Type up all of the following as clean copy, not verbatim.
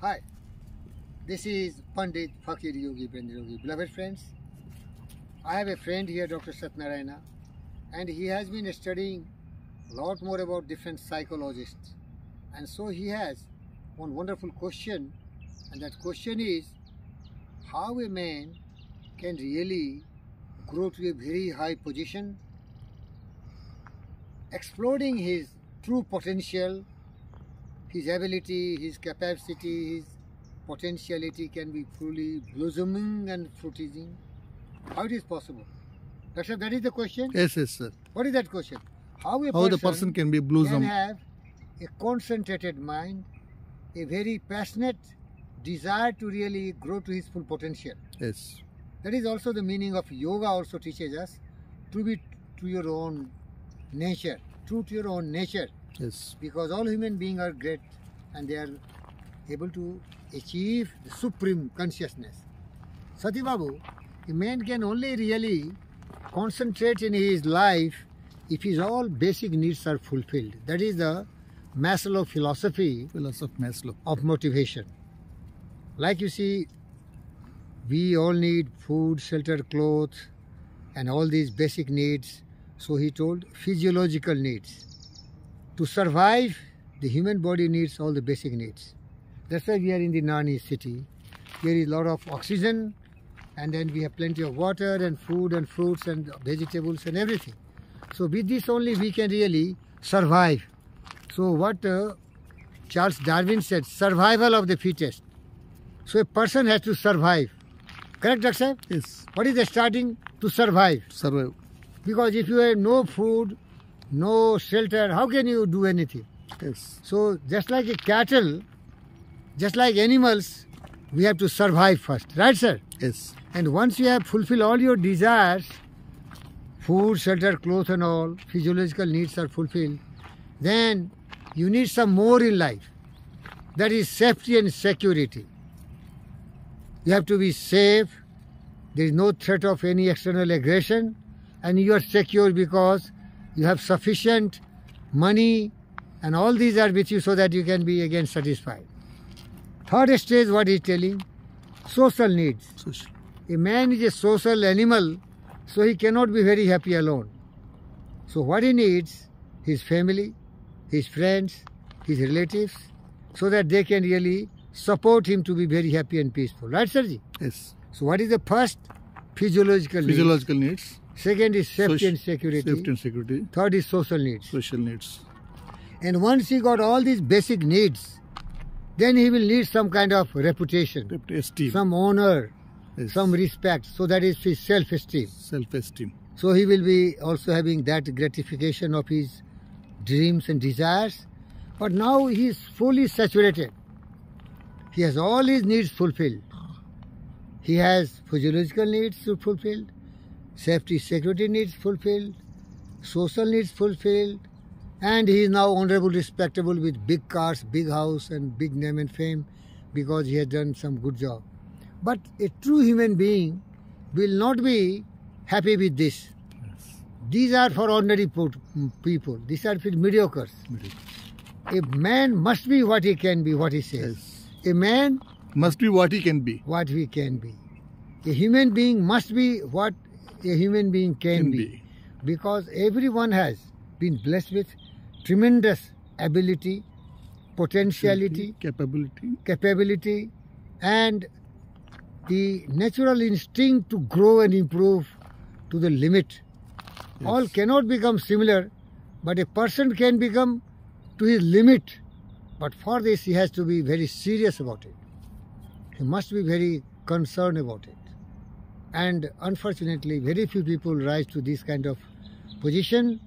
Hi, this is Pandit Fakir Yogi Bendirogi. Beloved friends, I have a friend here, Dr. Satnarayana, and he has been studying a lot more about different psychologists. And so he has one wonderful question, and that question is how a man can really grow to a very high position, exploring his true potential, his ability, his capacity, his potentiality can be fully blossoming and fruiting. How it is possible? Doctor, that is the question? Yes, sir. What is that question? How The person can be blossom. can have a concentrated mind, a very passionate desire to really grow to his full potential. Yes. That is also the meaning of yoga, also teaches us to be to your own nature, true to your own nature. Yes. Because all human beings are great and they are able to achieve the supreme consciousness. Sati Babu, a man can only really concentrate in his life if his all basic needs are fulfilled. That is the Maslow philosophy Maslow. of motivation. Like you see, we all need food, shelter, clothes, and all these basic needs. So he told physiological needs. To survive, the human body needs all the basic needs. That's why we are in the Nani city. There is a lot of oxygen, and then we have plenty of water and food and fruits and vegetables and everything. So with this only we can really survive. So what Charles Darwin said, survival of the fittest. So a person has to survive. Correct, Dr. Sahib? Yes. What is the starting? To survive. Survive. Because if you have no food, no shelter, how can you do anything? Yes. So just like a cattle, just like animals, we have to survive first. Right, sir? Yes. And once you have fulfilled all your desires, food, shelter, clothes and all, physiological needs are fulfilled, then you need some more in life. That is safety and security. You have to be safe. There is no threat of any external aggression, and you are secure because you have sufficient money and all these are with you so that you can be again satisfied. Third stage, what he is telling? Social needs. Social. A man is a social animal, so he cannot be very happy alone. So what he needs? His family, his friends, his relatives, so that they can really support him to be very happy and peaceful. Right, Sirji? Yes. So what is the first? Physiological needs. Second is safety and security. Safety and security. Third is social needs. Social needs. And once he got all these basic needs, then he will need some kind of reputation, Esteem. some honor, Yes. some respect. So that is his self-esteem. Self-esteem. So he will be also having that gratification of his dreams and desires. But now he is fully saturated. He has all his needs fulfilled. He has physiological needs fulfilled, safety, security needs fulfilled, social needs fulfilled, and he is now honorable, respectable with big cars, big house and big name and fame because he has done some good job. But a true human being will not be happy with this. Yes. These are for ordinary people. These are for mediocres. A man must be what he can be, what he says. Yes. A man Must be what he can be. what he can be. A human being must be what a human being can be. Because everyone has been blessed with tremendous ability, potentiality, capability, and the natural instinct to grow and improve to the limit. Yes. All cannot become similar, but a person can become to his limit. But for this, he has to be very serious about it. He must be very concerned about it. And unfortunately, very few people rise to this kind of position.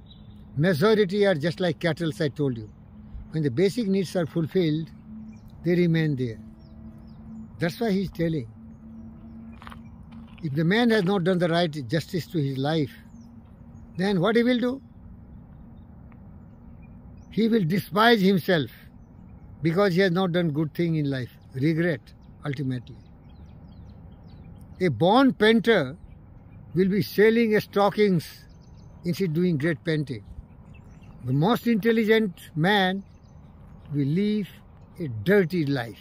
Majority are just like cattle, I told you. When the basic needs are fulfilled, they remain there. That's why he's telling. If the man has not done the right justice to his life, then what he will do? He will despise himself because he has not done good thing in life. Regret, ultimately. A born painter will be selling stockings instead of doing great painting. The most intelligent man will live a dirty life.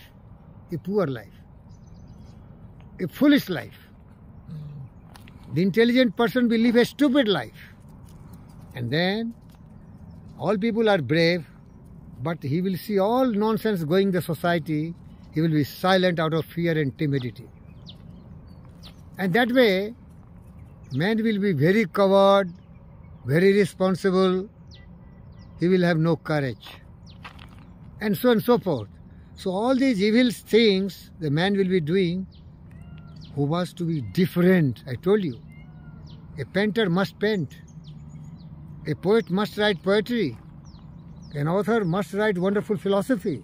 a poor life, a foolish life. The intelligent person will live a stupid life. And then all people are brave, but he will see all nonsense going in the society. He will be silent out of fear and timidity. And that way, man will be very coward, very responsible. He will have no courage. And so on and so forth. So all these evil things the man will be doing who was to be different. I told you. A painter must paint. A poet must write poetry. An author must write wonderful philosophy.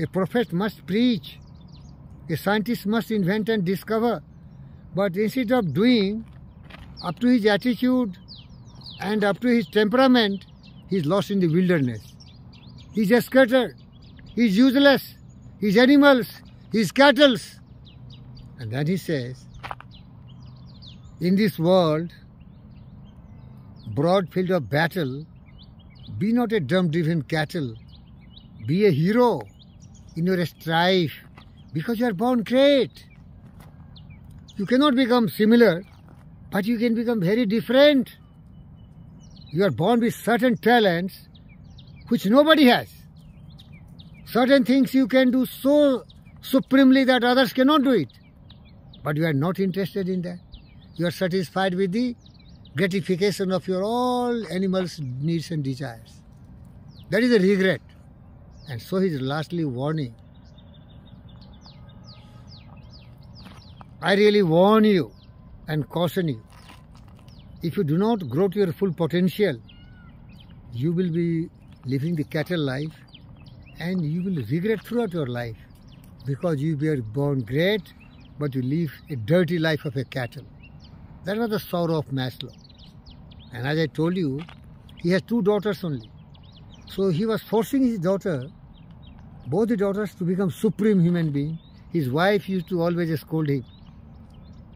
A prophet must preach. A scientist must invent and discover. But instead of doing up to his attitude and up to his temperament, he is lost in the wilderness. He is scattered. He is useless. He is animals. He is cattle. And then he says, in this world, broad field of battle, be not a drum-driven cattle. Be a hero in your strife, because you are born great. You cannot become similar, but you can become very different. You are born with certain talents which nobody has. Certain things you can do so supremely that others cannot do it. But you are not interested in that. You are satisfied with the gratification of your all animals' needs and desires. That is a regret. And so he is lastly warning. I really warn you and caution you. If you do not grow to your full potential, you will be living the cattle life and you will regret throughout your life, because you were born great but you live a dirty life of a cattle. That was the sorrow of Maslow. And as I told you, he has 2 daughters only. So he was forcing his daughter, both the daughters, to become supreme human being. His wife used to always scold him,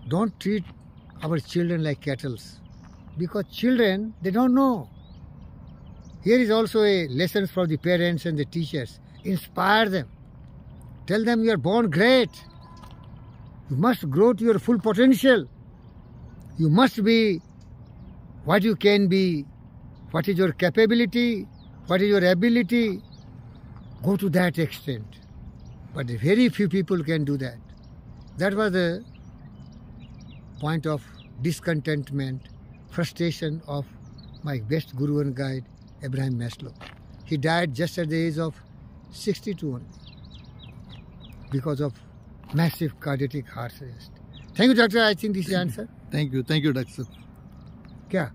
don't treat our children like cattle, because children, they don't know. Here is also a lesson for the parents and the teachers. Inspire them. Tell them you are born great. You must grow to your full potential. You must be what you can be. What is your capability? What is your ability? Go to that extent. But very few people can do that. That was the point of discontentment, frustration of my best guru and guide, Abraham Maslow. He died just at the age of 62 only, because of massive cardiac heart arrest. Thank you, doctor. I think this is the answer. Thank you, doctor. क्या